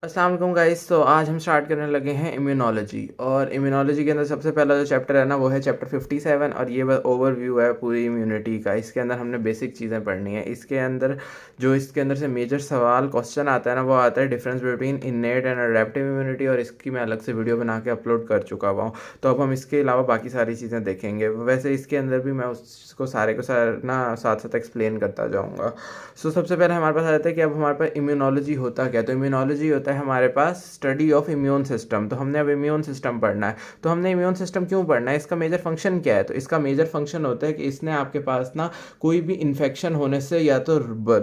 अस्सलाम वालेकुम गाइस। तो आज हम स्टार्ट करने लगे हैं इम्यूनोलॉजी। और इम्यूनोलॉजी के अंदर सबसे पहला जो चैप्टर है ना वो है चैप्टर 57 और ये ओवरव्यू है पूरी इम्यूनिटी का। इसके अंदर हमने बेसिक चीज़ें पढ़नी है। इसके अंदर से मेजर सवाल क्वेश्चन आता है ना वो आता है difference between innate and adaptive immunity, और इसकी मैं अलग से वीडियो बना के अपलोड कर चुका हुआ हूँ। तो अब हम इसके अलावा बाकी सारी चीज़ें देखेंगे। वैसे इसके अंदर भी मैं उसको सारे को सार ना साथ साथ एक्सप्लेन करता जाऊँगा। सबसे पहले हमारे पास आ जाता है कि अब हमारे पास इम्यूनोलॉजी होता क्या। तो इम्यूनोलॉजी होता है हमारे पास स्टडी ऑफ इम्यून सिस्टम। तो हमने अब इम्यून सिस्टम पढ़ना है। तो हमने इम्यून सिस्टम क्यों पढ़ना है, इसका मेजर फंक्शन क्या है। तो इसका मेजर फंक्शन होता है कि इसने आपके पास ना कोई भी इन्फेक्शन होने से या तो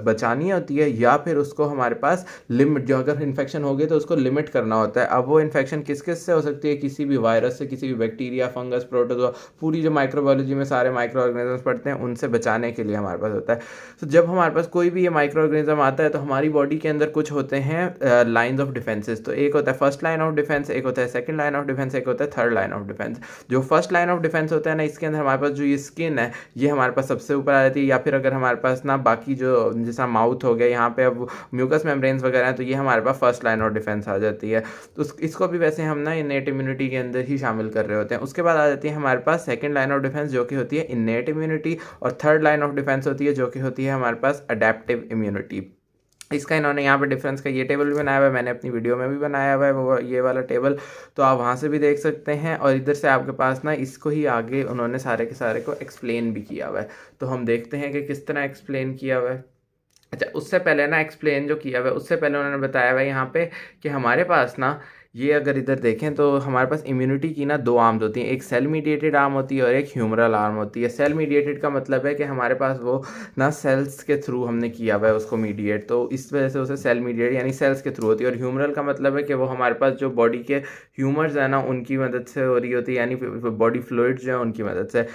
बचानी होती है या फिर उसको हमारे पास लिमिट, जो अगर इन्फेक्शन हो गई तो उसको लिमिट करना होता है। अब वो इन्फेक्शन किस किस से हो सकती है, किसी भी वायरस से, किसी भी बैक्टीरिया, फंगस, प्रोटोजोआ, पूरी जो माइक्रोबायोलॉजी में सारे माइक्रो ऑर्गेनिजम्स पढ़ते हैं उनसे बचाने के लिए हमारे पास होता है। तो जब हमारे पास कोई भी ये माइक्रो ऑर्गेनिज्म आता है तो हमारी बॉडी के अंदर कुछ होते हैं लाइंस ऑफ डिफेंसेस। तो एक होता है फर्स्ट लाइन ऑफ डिफेंस, एक होता है सेकंड लाइन ऑफ डिफेंस, एक होता है थर्ड लाइन ऑफ डिफेंस। जो फर्स्ट लाइन ऑफ डिफेंस होता है ना, इसके अंदर हमारे पास जो ये स्किन है ये हमारे पास सबसे ऊपर आ जाती है। या फिर अगर हमारे पास ना बाकी जो जैसा माउथ हो गया, यहाँ पे अब म्यूकस मेम्ब्रेन्स वगैरह हैं, तो ये हमारे पास फर्स्ट लाइन ऑफ डिफेंस आ जाती है। तो इसको भी वैसे हम ना इनेट इम्यूनिटी के अंदर ही शामिल कर रहे होते हैं। उसके बाद आ जाती है हमारे पास सेकंड लाइन ऑफ डिफेंस जो कि होती है इनेट इम्यूनिटी, और थर्ड लाइन ऑफ डिफेंस होती है जो कि होती है हमारे पास अडेप्टिव इम्यूनिटी। इसका इन्होंने यहाँ पे डिफरेंस का ये टेबल भी बनाया हुआ है, मैंने अपनी वीडियो में भी बनाया हुआ है वो ये वाला टेबल। तो आप वहाँ से भी देख सकते हैं, और इधर से आपके पास ना इसको ही आगे उन्होंने सारे के सारे को एक्सप्लेन भी किया हुआ है। तो हम देखते हैं कि किस तरह एक्सप्लेन किया हुआ है। अच्छा, उससे पहले ना एक्सप्लेन जो किया हुआ है उससे पहले उन्होंने बताया हुआ है यहाँ पे कि हमारे पास ना ये अगर इधर देखें तो हमारे पास इम्यूनिटी की ना दो आर्म्स होती हैं। एक सेल मीडिएटेड आर्म होती है और एक ह्यूमरल आर्म होती है। सेल मीडिएटेड का मतलब है कि हमारे पास वो ना सेल्स के थ्रू हमने किया हुआ है उसको मीडिएट, तो इस वजह से उसे सेल मीडिएट यानी सेल्स के थ्रू होती है। और ह्यूमरल का मतलब है कि वो हमारे पास जो बॉडी के ह्यूमर्स हैं ना उनकी मदद से हो रही होती है, यानी बॉडी फ्लूइड्स जो है उनकी मदद से।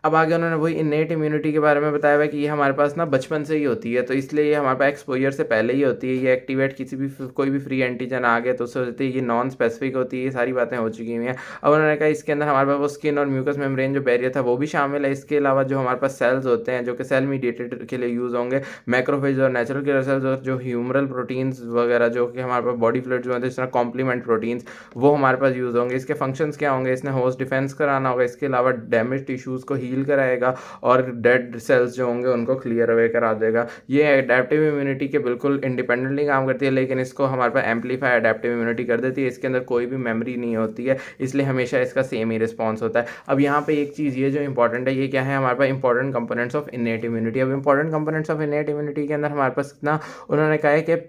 अब आगे उन्होंने वही इन्नेट इम्यूनिटी के बारे में बताया हुआ है कि ये हमारे पास ना बचपन से ही होती है। तो इसलिए ये हमारे पास एक्सपोजर से पहले ही होती है। ये एक्टिवेट किसी भी कोई भी फ्री एंटीजन आ गया तो उससे होती है। ये नॉन स्पेसिफिक होती है। ये सारी बातें हो चुकी हुई हैं। अब उन्होंने कहा इसके अंदर हमारे पास वो स्किन और म्यूकस मेम्ब्रेन जो बैरियर था वो भी शामिल है। इसके अलावा जो हमारे पास सेल्स होते हैं जो कि सेल मीडिएटेड के लिए यूज़ होंगे, मैक्रोफेज और नेचुरल किलर सेल्स, और जो ह्यूमरल प्रोटीन्स वगैरह जो कि हमारे पास बॉडी फ्लूइड्स में होते हैं जिस तरह कॉम्प्लीमेंट प्रोटीन्स, वो हमारे पास यूज़ होंगे। इसके फंक्शंस क्या होंगे, इसने होस्ट डिफेंस कराना होगा, इसके अलावा डैमेज टिश्यूज़ को हील कराएगा और डेड सेल्स जो होंगे उनको क्लियर अवे करा देगा। ये एडेप्टिव इम्यूनिटी के बिल्कुल इंडिपेंडेंटली काम करती है, लेकिन इसको हमारे पास एम्पलीफाई एडेप्टिव इम्यूनिटी कर देती है। इसके अंदर कोई भी मेमोरी नहीं होती है, इसलिए हमेशा इसका सेम ही रिस्पॉन्स होता है। अब यहाँ पे एक चीज़ ये जो इंपॉर्टेंट है, ये क्या है, हमारे पास important components of innate immunity. अब important components of innate immunity के अंदर हमारे पास ना उन्होंने कहा है कि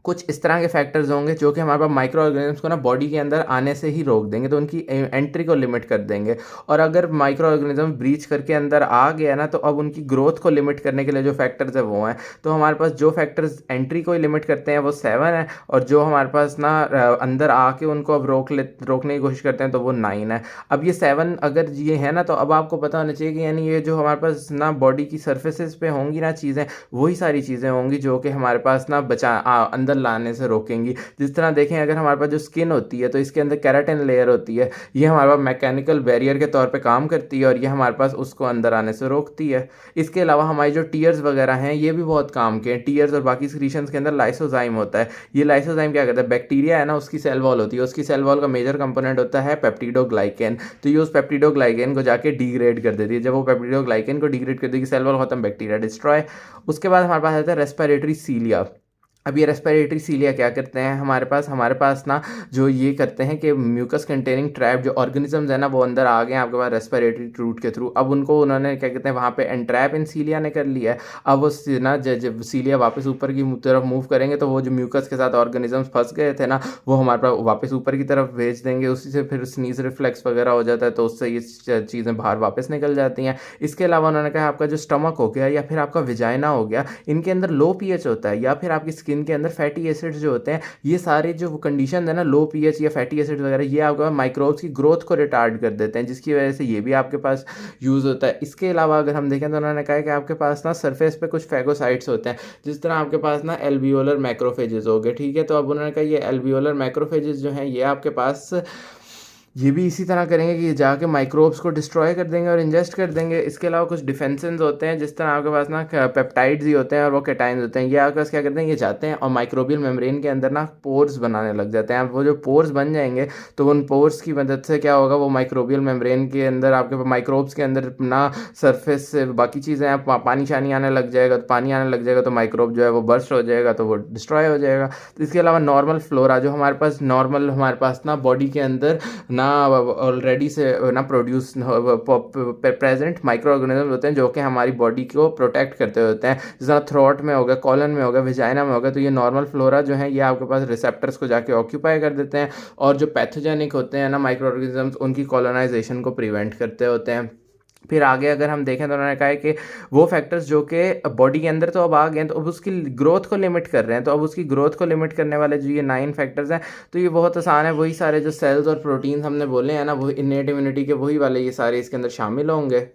कुछ इस तरह के फैक्टर्स होंगे जो कि हमारे पास माइक्रो ऑर्गेनिज्म्स को ना बॉडी के अंदर आने से ही रोक देंगे, तो उनकी एंट्री को लिमिट कर देंगे। और अगर माइक्रो ऑर्गेनिज्म ब्रीच करके अंदर आ गया ना तो अब उनकी ग्रोथ को लिमिट करने के लिए जो फैक्टर्स है वो हैं। तो हमारे पास जो फैक्टर्स एंट्री को ही लिमिट करते हैं वो 7 है, और जो हमारे पास ना अंदर आके उनको अब रोकने की कोशिश करते हैं तो वो 9 है। अब ये 7 अगर ये है ना तो अब आपको पता होना चाहिए कि यानी ये जो हमारे पास ना बॉडी की सर्फेसिस पे होंगी ना चीज़ें, वही सारी चीज़ें होंगी जो कि हमारे पास ना अंदर लाने से रोकेंगी। जिस तरह देखें अगर हमारे पास जो स्किन होती है तो इसके अंदर केराटिन लेयर होती है, ये हमारे पास मैकेनिकल बैरियर के तौर पे काम करती है और ये हमारे पास उसको अंदर आने से रोकती है। इसके अलावा हमारी जो टीयर्स वगैरह हैं ये भी बहुत काम के हैं। टीयर्स और बाकी सिक्रीशंस के अंदर लाइसोजाइम होता है। ये लाइसोजाइम क्या करता है, बैक्टीरिया है ना उसकी सेल वॉल होती है, उसकी सेल वॉल का मेजर कंपोनेंट होता है पेप्टिडोग्लाइकेन। तो ये उस पेप्टिडोग्लाइकेन को जाके डिग्रेड कर देती है। जब वो पेप्टिडोग्लाइकेन को डिग्रेड कर देगी, सेल वॉल खत्म, बैक्टीरिया डिस्ट्रॉय। उसके बाद हमारे पास आता है रेस्पिरेटरी सीलिया। अब ये रेस्पिरेटरी सीलिया क्या करते हैं, हमारे पास ना जो ये करते हैं कि म्यूकस कंटेनिंग ट्रैप जो ऑर्गेनिजम्स है ना वो अंदर आ गए हैं आपके पास रेस्पिरेटरी रूट के थ्रू। अब उनको उन्होंने क्या कहते हैं वहाँ पे एंट्रैप इन सीलिया ने कर लिया है। अब वो ना जब सीलिया वापस ऊपर की तरफ मूव करेंगे तो वो जो म्यूकस के साथ ऑर्गेनिजम्स फंस गए थे ना वो हमारे पास वापस ऊपर की तरफ भेज देंगे। उसी से फिर स्नीज रिफ्लेक्स वगैरह हो जाता है, तो उससे ये चीज़ें बाहर वापस निकल जाती हैं। इसके अलावा उन्होंने कहा आपका जो स्टमक हो गया या फिर आपका विजाइना हो गया, इनके अंदर लो पीएच होता है, या फिर आपकी स्किन के अंदर फैटी एसिड्स जो होते हैं, ये सारे जो कंडीशन है ना लो पीएच या फैटी एसिड वगैरह, ये आपके पास माइक्रोब्स की ग्रोथ को रिटार्ड कर देते हैं, जिसकी वजह से ये भी आपके पास यूज़ होता है। इसके अलावा अगर हम देखें तो उन्होंने कहा है कि आपके पास ना सरफेस पे कुछ फैगोसाइट्स होते हैं, जिस तरह आपके पास ना एल्वियोलर मैक्रोफेजेस हो गए, ठीक है। तो अब उन्होंने कहा ये एल्वियोलर मैक्रोफेजेस जो हैं ये आपके पास ये भी इसी तरह करेंगे कि ये जाके माइक्रोब्स को डिस्ट्रॉय कर देंगे और इंजेस्ट कर देंगे। इसके अलावा कुछ डिफेंसेस होते हैं, जिस तरह आपके पास ना पेप्टाइड्स ही होते हैं और वो कैटाइन्स होते हैं। ये आपके पास क्या करते हैं, ये जाते हैं और माइक्रोबियल मेम्ब्रेन के अंदर ना पोर्स बनाने लग जाते हैं। वो जो पोर्स बन जाएंगे तो उन पोर्स की मदद से क्या होगा, वो माइक्रोबियल मेम्ब्रेन के अंदर आपके माइक्रोब्स के अंदर ना सरफेस से बाकी चीज़ें हैं, पानी शानी आने लग जाएगा, तो पानी आने लग जाएगा तो माइक्रोब जो है वो बर्स्ट हो जाएगा, तो वो डिस्ट्रॉय हो जाएगा। तो इसके अलावा नॉर्मल फ्लोरा जो हमारे पास नॉर्मल हमारे पास ना बॉडी के अंदर ना ऑलरेडी से ना प्रोड्यूस प्रेजेंट माइक्रो ऑर्गेनिज्म होते हैं जो कि हमारी बॉडी को प्रोटेक्ट करते होते हैं। जिस तरह थ्रोट में हो गया, कॉलन में हो गया, विजाइना में हो गया, तो ये नॉर्मल फ्लोरा जो है ये आपके पास रिसेप्टर्स को जाके ऑक्यूपाई कर देते हैं और जो पैथोजेनिक होते हैं ना माइक्रो ऑर्गेनिजम्स, उनकी कॉलोनाइजेशन को प्रिवेंट करते होते हैं। फिर आगे अगर हम देखें तो उन्होंने कहा है कि वो फैक्टर्स जो कि बॉडी के अंदर तो अब आ गए हैं, तो अब उसकी ग्रोथ को लिमिट कर रहे हैं। तो अब उसकी ग्रोथ को लिमिट करने वाले जो ये 9 फैक्टर्स हैं, तो ये बहुत आसान है। वही सारे जो सेल्स और प्रोटीन्स हमने बोले हैं ना, वो इनेट इम्यूनिटी के वही वाले ये सारे इसके अंदर शामिल होंगे।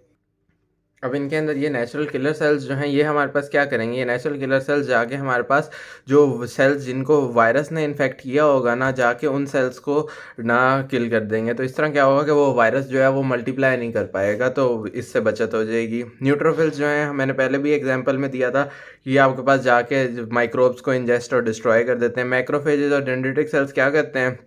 अब इनके अंदर ये नेचुरल किलर सेल्स जो हैं ये हमारे पास क्या करेंगे, ये नेचुरल किलर सेल्स जाके हमारे पास जो सेल्स जिनको वायरस ने इन्फेक्ट किया होगा ना, जाके उन सेल्स को ना किल कर देंगे। तो इस तरह क्या होगा कि वो वायरस जो है वो मल्टीप्लाई नहीं कर पाएगा, तो इससे बचत हो जाएगी। न्यूट्रोफिल्स जो हैं, मैंने पहले भी एग्जांपल में दिया था, ये आपके पास जाके माइक्रोब्स को इंजेस्ट और डिस्ट्रॉय कर देते हैं। मैक्रोफेजेस और डेंड्रिटिक सेल्स क्या करते हैं,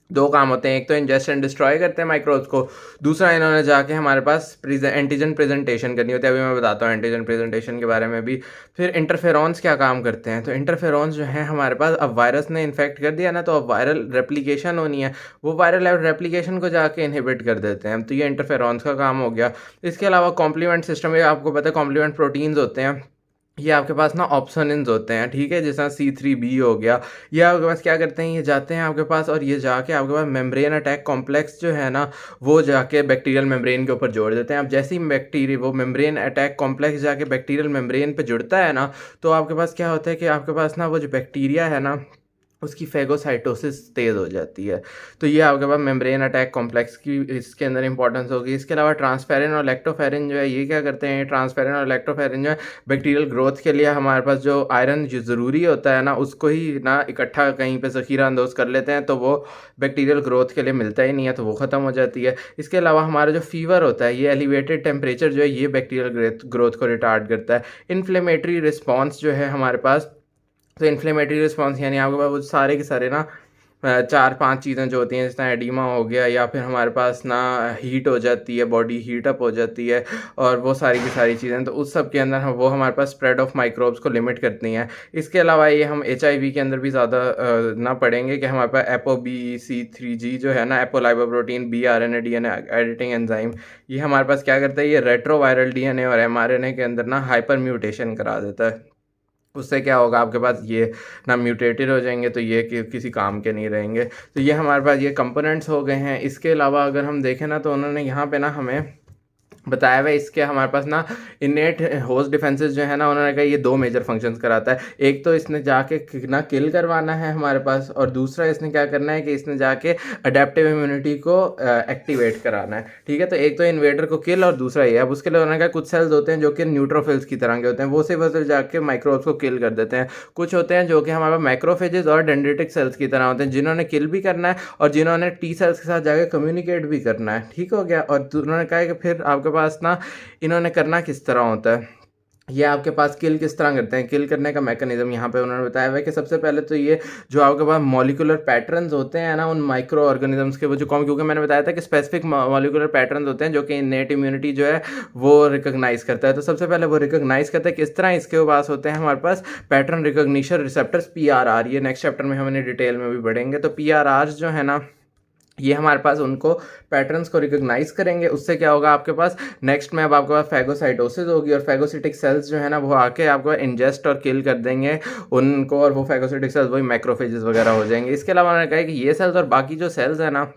2 काम होते हैं, एक तो इंजेस्ट एंड डिस्ट्रॉय करते हैं माइक्रोब्स को, दूसरा इन्होंने जाके हमारे पास एंटीजन प्रेजेंटेशन करनी होती है। अभी मैं बताता हूँ एंटीजन प्रेजेंटेशन के बारे में भी। फिर इंटरफेरॉन्स क्या काम करते हैं, तो इंटरफेरॉन्स जो है हमारे पास, अब वायरस ने इन्फेक्ट कर दिया ना, तो अब वायरल रेप्लिकेशन होनी है, वो वायरल रेप्लिकेशन को जाके इनहिबिट कर देते हैं। तो ये इंटरफेरॉन्स का काम हो गया। इसके अलावा कॉम्प्लीमेंट सिस्टम, ये आपको पता है कॉम्प्लीमेंट प्रोटीन्स होते हैं, ये आपके पास ना ऑप्सोनिन्स होते हैं, ठीक है, जैसा C3b हो गया। ये आपके पास क्या करते हैं, ये जाते हैं आपके पास और ये जाके आपके पास मेम्ब्रेन अटैक कॉम्प्लेक्स जो है ना, वो जाके बैक्टीरियल मेम्ब्रेन के ऊपर जोड़ देते हैं। अब जैसे ही बैक्टीरिया वो मेम्ब्रेन अटैक कॉम्प्लेक्स जाके बैक्टीरियल मेम्ब्रेन पे जुड़ता है ना, तो आपके पास क्या होता है कि आपके पास ना वो जो बैक्टीरिया है ना, उसकी फेगोसाइटोसिस तेज़ हो जाती है। तो ये आपके पास मेम्ब्रेन अटैक कॉम्प्लेक्स की इसके अंदर इंपॉर्टेंस होगी। इसके अलावा ट्रांसफेरिन और लैक्टोफेरिन जो है ये क्या करते हैं, ट्रांसफेरिन और लैक्टोफेरिन जो है बैक्टीरियल ग्रोथ के लिए हमारे पास जो आयरन जो ज़रूरी होता है ना, उसको ही ना इकट्ठा कहीं पे ज़ख़ीरा अंदोज़ कर लेते हैं, तो वो बैक्टीरियल ग्रोथ के लिए मिलता ही नहीं है, तो वो ख़त्म हो जाती है। इसके अलावा हमारा जो फीवर होता है, ये एलिवेटेड टेम्परेचर जो है ये बैक्टीरियल ग्रोथ को रिटार्ड करता है। इन्फ्लेमेटरी रिस्पॉन्स जो है हमारे पास, तो इन्फ्लेमेटरी रिस्पॉन्स यानी आपके पास वो सारे के सारे ना 4-5 चीज़ें जो होती हैं, जिस तरह एडिमा हो गया, या फिर हमारे पास ना हीट हो जाती है, बॉडी हीट अप हो जाती है, और वो सारी की सारी चीज़ें, तो उस सब के अंदर हम वो हमारे पास स्प्रेड ऑफ माइक्रोब्स को लिमिट करती हैं। इसके अलावा ये हम HIV के अंदर भी ज़्यादा ना पढ़ेंगे कि हमारे पास ApoB3G जो है ना, एपोलाइपोप्रोटीन BRNA DNA एडिटिंग एंजाइम, ये हमारे पास क्या करता है, ये रेट्रोवायरल DNA और mRNA के अंदर ना हाइपर म्यूटेशन करा देता है। उससे क्या होगा, आपके पास ये ना म्यूटेटेड हो जाएंगे, तो ये किसी काम के नहीं रहेंगे। तो ये हमारे पास ये कंपोनेंट्स हो गए हैं। इसके अलावा अगर हम देखें ना, तो उन्होंने यहाँ पे ना हमें बताया हुआ है, इसके हमारे पास ना इनेट होस्ट डिफेंसेस जो है ना, उन्होंने कहा ये 2 मेजर फंक्शंस कराता है। एक तो इसने जाके ना किल करवाना है हमारे पास, और दूसरा इसने क्या करना है कि इसने जाके अडेप्टिव इम्यूनिटी को एक्टिवेट कराना है, ठीक है। तो एक तो इन्वेडर को किल और दूसरा ये। अब उसके लिए उन्होंने कहा कुछ सेल्स होते हैं जो कि न्यूट्रोफिल्स की तरह के होते हैं, वो सिर्फ जाके माइक्रोब्स को किल कर देते हैं। कुछ होते हैं जो कि हमारे पास मैक्रोफेजेस और डेंड्रिटिक सेल्स की तरह होते हैं, जिन्होंने किल भी करना है और जिन्होंने T सेल्स के साथ जाके कम्युनिकेट भी करना है, ठीक हो गया। और उन्होंने कहा कि फिर आपके पास ना इन्होंने करना किस तरह होता है, ये आपके पास किल किस तरह करते हैं, किल करने का मैकेनिज्म यहाँ पे उन्होंने बताया हुआ है कि सबसे पहले तो ये जो आपके पास मॉलिक्यूलर पैटर्न्स होते हैं ना, उन माइक्रो ऑर्गेनिजम्स के वो जो क्योंकि मैंने बताया था कि स्पेसिफिक मॉलिक्यूलर पैटर्न्स होते हैं जो कि इनेट इम्यूनिटी जो है वो रिकॉग्नाइज करता है। तो सबसे पहले वो रिकॉग्नाइज करता है किस तरह, इसके पास होते हैं हमारे पास पैटर्न रिकॉग्निशन रिसेप्टर्स PRR, ये नेक्स्ट चैप्टर में हम इन्हें डिटेल में भी पढ़ेंगे। तो PRR जो है ना, ये हमारे पास उनको पैटर्न्स को रिकॉग्नाइज करेंगे। उससे क्या होगा आपके पास, नेक्स्ट में अब आपके पास फैगोसाइटोसिस होगी, और फैगोसिटिक सेल्स जो है ना, वो आके आपको इंजेस्ट और किल कर देंगे उनको, और वो फैगोसिटिक सेल्स वही मैक्रोफेजेस वगैरह हो जाएंगे। इसके अलावा उन्होंने कहा कि ये सेल्स और बाकी जो सेल्स है ना,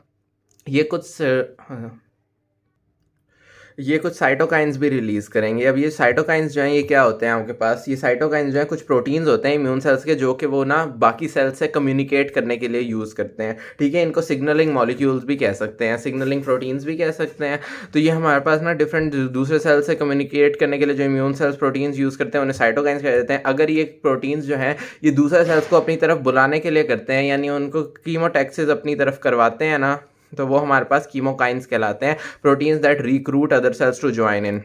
ये कुछ साइटोकाइंस भी रिलीज़ करेंगे। अब ये साइटोकाइंस जो हैं ये क्या होते हैं आपके पास, ये साइटोकाइंस जो है कुछ प्रोटीन्स होते हैं इम्यून सेल्स के, जो कि वो ना बाकी सेल्स से कम्युनिकेट करने के लिए यूज़ करते हैं, ठीक है। इनको सिग्नलिंग मॉलिक्यूल्स भी कह सकते हैं, सिग्नलिंग प्रोटीन्स भी कह सकते हैं। तो ये हमारे पास ना डिफरेंट दूसरे सेल्स से कम्युनिकेट करने के लिए जो इम्यून सेल्स प्रोटीन्स यूज़ करते हैं, उन्हें साइटोकाइंस कह देते हैं। अगर ये प्रोटीन्स जो हैं ये दूसरे सेल्स को अपनी तरफ बुलाने के लिए करते हैं, यानी उनको कीमोटैक्सिस अपनी तरफ करवाते हैं ना, तो वो हमारे पास कीमोकाइंस कहलाते हैं, proteins that recruit other cells to join in.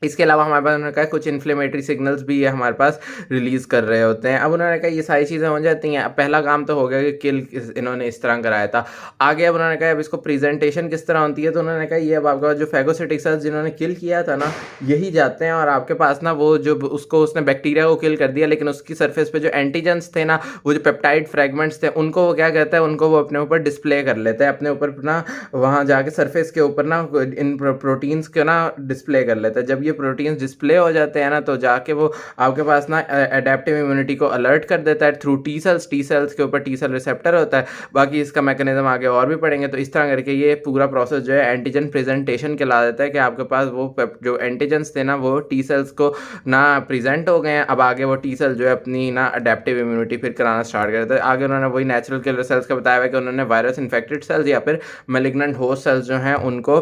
इसके अलावा हमारे पास उन्होंने कहा कुछ इन्फ्लेमेटरी सिग्नल्स भी ये हमारे पास रिलीज़ कर रहे होते हैं। अब उन्होंने कहा ये सारी चीज़ें हो जाती हैं। अब पहला काम तो हो गया कि किल इन्होंने इस तरह कराया था। आगे अब उन्होंने कहा अब इसको प्रेजेंटेशन किस तरह होती है, तो उन्होंने कहा ये अब आपके पास जो फेगोसिटिक सेल्स जिन्होंने किल किया था ना, यही जाते हैं और आपके पास ना वो जो उसको उसने बैक्टीरिया को किल कर दिया, लेकिन उसकी सरफेस पे जो एंटीजेंस थे ना, वो जो पेप्टाइड फ्रेगमेंट्स थे, उनको वो क्या कहता है, उनको वो अपने ऊपर डिस्प्ले कर लेते हैं, अपने ऊपर ना वहाँ जाके सरफेस के ऊपर ना इन प्रोटीन्स को ना डिस्प्ले कर लेता है। जब ये प्रोटीन्स डिस्प्ले हो जाते हैं ना, तो जाके वो आपके पास ना एडेप्टिव इम्यूनिटी को अलर्ट कर देता है through T cells. T cells के ऊपर टी सेल रिसेप्टर होता है, बाकी इसका मैकेनिज्म आगे और भी पढ़ेंगे। तो इस तरह करके ये पूरा प्रोसेस जो है एंटीजन प्रेजेंटेशन कहला देता है कि आपके पास वो जो एंटीजन्स थे ना, वो टी सेल्स को ना प्रेजेंट हो गए हैं। अब आगे वो टी सेल जो है अपनी ना अडेप्टिव इम्यूनिटी फिर कराना स्टार्ट कर देता है। आगे उन्होंने वही नेचुरल किलर सेल्स का बताया है कि उन्होंने वायरस इन्फेक्टेड सेल्स या फिर मैलिग्नेंट होस्ट सेल्स जो हैं उनको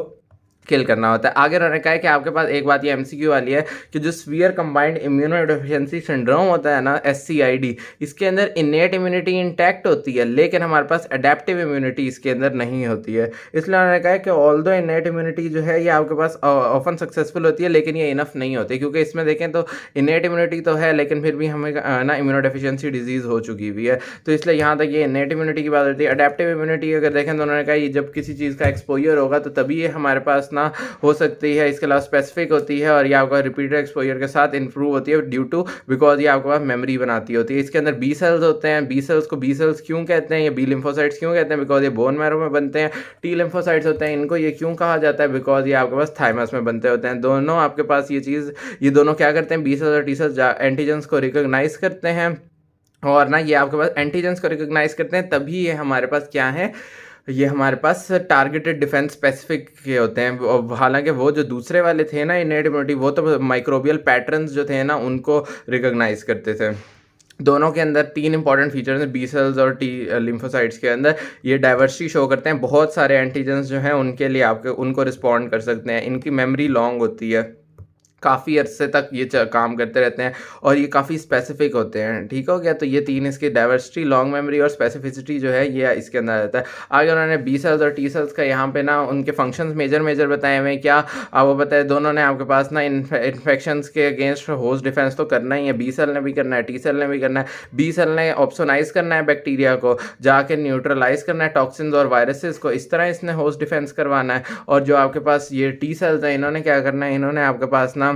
किल करना होता है। आगे उन्होंने कहा है कि आपके पास एक बात ये एमसीक्यू वाली है कि जो सीवियर कंबाइंड इम्यूनोडेफिशिएंसी सिंड्रोम होता है ना, एससीआईडी, इसके अंदर इनेट इम्यूनिटी इंटैक्ट होती है, लेकिन हमारे पास अडेप्टिव इम्यूनिटी इसके अंदर नहीं होती है। इसलिए उन्होंने कहा है कि ऑल्दो इनेट इम्यूनिटी जो है ये आपके पास ऑफन सक्सेसफुल होती है, लेकिन ये इनफ नहीं होती, क्योंकि इसमें देखें तो इनेट इम्यूनिटी तो है, लेकिन फिर भी हमें ना इम्यूनोडेफिशिएंसी डिजीज़ हो चुकी हुई है। तो इसलिए यहाँ तक ये इनेट इम्यूनिटी की बात होती है। अडेप्टिव इम्यूनिटी अगर देखें तो उन्होंने कहा ये जब किसी चीज़ का एक्सपोजर होगा तो तभी ये हमारे पास ना हो सकती है। इसके अलावा स्पेसिफिक होती है और ये आपका रिपीटेड एक्सपोजर के साथ इंप्रूव होती है ड्यू टू बिकॉज ये आपके पास मेमोरी बनाती होती है। इसके अंदर बी सेल्स होते हैं। बी सेल्स को बी सेल्स क्यों कहते हैं, ये बी लिम्फोसाइट्स क्यों कहते हैं, बिकॉज ये बोन मैरो में बनते हैं। टी लिम्फोसाइट्स होते हैं, इनको ये क्यों कहा जाता है, बिकॉज ये आपके पास थाइमस में बनते होते हैं। दोनों आपके पास ये दोनों क्या करते हैं, बी सेल्स और टी सेल्स एंटीजेंस को रिकॉग्नाइज करते हैं, और ना ये आपके पास एंटीजेंस को रिकॉग्नाइज करते हैं, तभी ये हमारे पास क्या है, ये हमारे पास टारगेटेड डिफेंस स्पेसिफिक के होते हैं। हालांकि वो जो दूसरे वाले थे ना इनेट इम्यूनिटी, वो तो माइक्रोबियल पैटर्न्स जो थे ना उनको रिकॉग्नाइज करते थे। दोनों के अंदर तीन इंपॉर्टेंट फीचर्स हैं, बी सेल्स और टी लिम्फोसाइट्स के अंदर। ये डाइवर्सिटी शो करते हैं, बहुत सारे एंटीजेंस जो हैं उनके लिए आपके उनको रिस्पॉन्ड कर सकते हैं। इनकी मेमोरी लॉन्ग होती है, काफ़ी अरसे तक ये काम करते रहते हैं, और ये काफ़ी स्पेसिफिक होते हैं। ठीक हो गया, तो ये तीन इसकी डाइवर्सिटी, लॉन्ग मेमोरी और स्पेसिफिसिटी जो है ये इसके अंदर रहता है। आगे उन्होंने बी सेल्स और टी सेल्स का यहाँ पे ना उनके फंक्शंस मेजर बताए हुए हैं। क्या वो बताए, दोनों ने आपके पास ना इन्फेक्शंस के अगेंस्ट होस्ट डिफेंस तो करना ही है, बी सेल ने भी करना है, टी सेल ने भी करना है। बी सेल ने ऑप्सोनाइज करना है बैक्टीरिया को, जाके न्यूट्रलाइज करना है टॉक्सिन्स और वायरसेस को, इस तरह इसने होस्ट डिफेंस करवाना है। और जो आपके पास ये टी सेल्स हैं, इन्होंने क्या करना है, इन्होंने आपके पास ना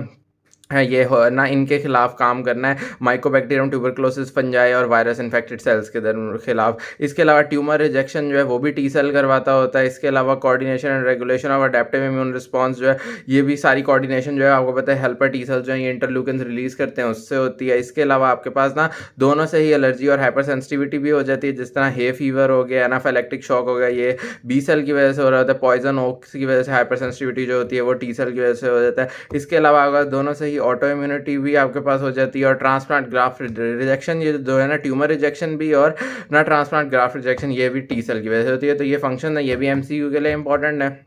है ये हो ना इनके खिलाफ काम करना है, माइकोबैक्टीरियम, ट्यूबरक्लोसिस, फंजाई और वायरस इन्फेक्टेड सेल्स के खिलाफ। इसके अलावा ट्यूमर रिजेक्शन जो है वो भी टी सेल करवाता होता है। इसके अलावा coordination and regulation of adaptive immune response जो है, ये भी सारी कोऑर्डिनेशन जो है आपको पता है हेल्पर टी सेल्स जो है ये इंटरल्यूकिन रिलीज करते हैं, उससे होती है। इसके अलावा आपके पास ना दोनों से ही एलर्जी और हाइपर सेंसिटिविटी भी हो जाती है, जिस तरह हे फीवर हो गया, एनाफिलैक्टिक शॉक हो गया, ये बी सेल की वजह से हो रहा होता है। पॉइजन ओक्स की वजह से हाइपर सेंसिटिविटी जो होती है वो टी सेल की वजह से हो जाता है। इसके अलावा अगर दोनों से ही ऑटो इम्यूनिटी भी आपके पास हो जाती है, और ट्रांसप्लांट ग्राफ्ट रिजेक्शन ये जो है ना, ट्यूमर रिजेक्शन भी और ना ट्रांसप्लांट ग्राफ्ट रिजेक्शन, ये भी टी सेल की वजह से होती है। तो ये फंक्शन है, ये भी एमसीक्यू के लिए इंपॉर्टेंट है।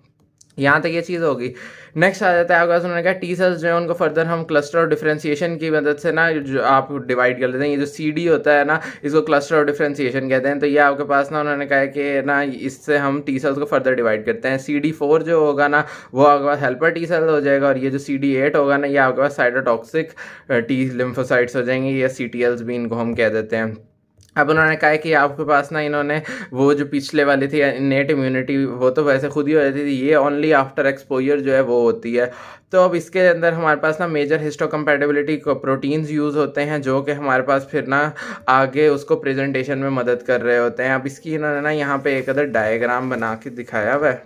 यहाँ तक ये चीज़ होगी। नेक्स्ट आ जाता है आपके पास, उन्होंने कहा टी सेल्स जो है उनको फर्दर हम क्लस्टर और डिफरेंशिएशन की मदद से ना जो आप डिवाइड कर देते हैं। ये जो CD होता है ना, इसको क्लस्टर और डिफरेंशिएशन कहते हैं। तो ये आपके पास ना उन्होंने कहा है कि ना इससे हम टी सेल्स को फर्दर डिवाइड करते हैं। CD4 जो होगा ना वो आपके पास हेल्पर टी सेल हो जाएगा, और ये जो CD8 होगा ना ये आपके पास साइटोटॉक्सिक टी लिम्फोसाइट्स हो जाएंगे, या CTLs भी इनको हम कह देते हैं। अब उन्होंने कहा है कि आपके पास ना इन्होंने वो जो पिछले वाली थी इनेट इम्यूनिटी, वो तो वैसे खुद ही हो जाती थी, ये ओनली आफ्टर एक्सपोजर जो है वो होती है। तो अब इसके अंदर हमारे पास ना मेजर हिस्टोकम्पैटिबिलिटी प्रोटीन्स यूज़ होते हैं, जो कि हमारे पास फिर ना आगे उसको प्रेजेंटेशन में मदद कर रहे होते हैं। अब इसकी इन्होंने ना यहाँ पे एक अदर डायग्राम बना के दिखाया हुआ है,